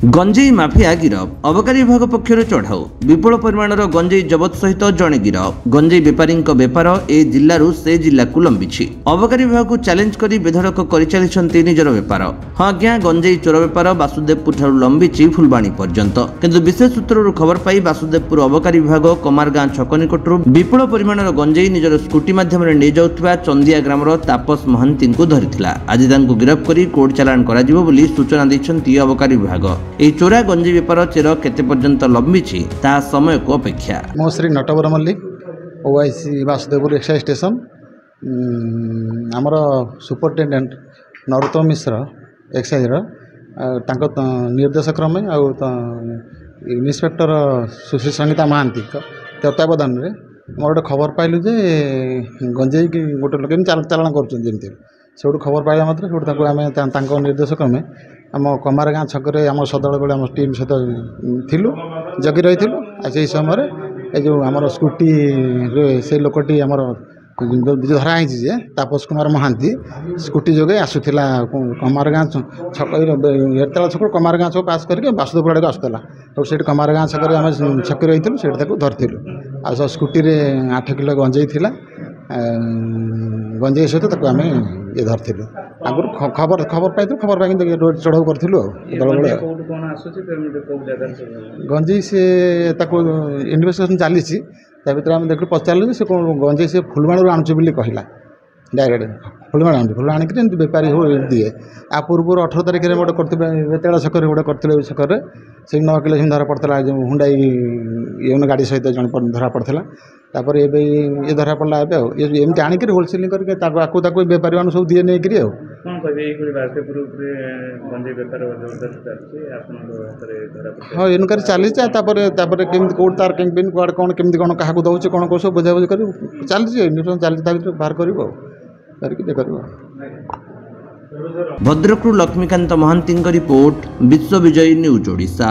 गंजेई mafia गिरफ अबकारी विभाग पक्षर चढ़ाऊ विपुल परिमाणर गंजेई जबत सहित जड़े गिरफ गंजेई बेपारी बेपार ए जिलू से जिला को लंबी अबकारी विभाग को चैलेंज कर बेधड़क कर चली निजर बेपार। हाँ आज्ञा गंजेई चोर बेपार बासुदेवपुर ठार लंबी फुलबाणी पर्यंत किंतु विशेष सूत्रु खबर पाई बासुदेवपुर अबकारी विभाग कमारगां छक निकटू विपुल परिमाणर गंजेई निजर स्कूटी माध्यम नहीं जाउथबा चंदिया ग्रामर तापस महांती को धरिथिला। आज तांको गिरफ करी कोर्ट चालान करा जिवो बोली सूचना दैछन्ती अबकारी विभाग। এই চোরা গঞ্জি বেপার চের কেতে পর্যন্ত লম্বিছি তা সময়କୁ অপেক্ষা। মো Shri Natabar Mallick OIC Basudevpur excise station আমার সুপরিটেডেଣ୍ଟ ନରୋତ୍ତମ ମିଶ୍ର ଏକ୍ସାଇଜ୍ର ତାଙ୍କ ନିର୍ଦ୍ଦେଶ କ୍ରମେ ଆଉ ଇନ୍ସପେକ୍ଟର ସୁଶ୍ରୀ ସଙ୍ଗୀତା ମହାନ୍ତିଙ୍କ ତତ୍ତ୍ୱାବଧାନରେ ମୋର ଗୋଟେ ଖବର ପାଇଲୁ ଯେ ଗଞ୍ଜେଇ ଗୋଟେ ଲୋକ ଚାଲାଣ କରୁଛନ୍ତି ଯେମିତି ସେଠୁ ଖବର ପାଇଲା ମାତ୍ରେ ସେଠୁ ତାକୁ ଆମେ ତାଙ୍କ ନିର୍ଦ୍ଦେଶ କ୍ରମେ आम कमारगां छक आम सदल बेले आम टीम सहित थिलु जगी रही से समय जो आम स्कूटी से लोकटी आम धरा जे तापस कुमार महांती स्कूटी जोगे आसूला कमारगां छक एरतला छक कमारगां छक पास करके बासुदेवपुर आड़े आसूला और से कमारगां छक आम छकी रही धरती आ स्कूटी 8 किलो गंजेई थिला गंजेई सहित आम ये धरती आगुरी खबर खबर पाई खबर पाई चढ़ाऊ करूँ गंजेई से इन्वेस्टिगेशन चली आम देख पचारू से गंजेई से फुलबाणी आणुचे कहला डायरेक्ट फुलबाणी आणुचे बेपारी दिए आ पूर्व 18 तारिख में गोटे बेतेला छक गोटे करते छक से 9 किलो धरा पड़ता जो हुंडाई ये गाड़ी सहित जन धरा पड़ता तापर ये धरा पड़ा एमती आणिक होलसेलिंग करके बेपारी मान सब दिए नहीं करी हाँ इनक्वारी चली केमी कौट तार कैंपिन कौन कौन केमी कौन क्या दौर कौन कौन सब बुझाबुझी कर चलती चलती बाहर कर भद्रकरू लक्ष्मीकांत महांती रिपोर्ट विश्व विजयी न्यूज ओडिशा।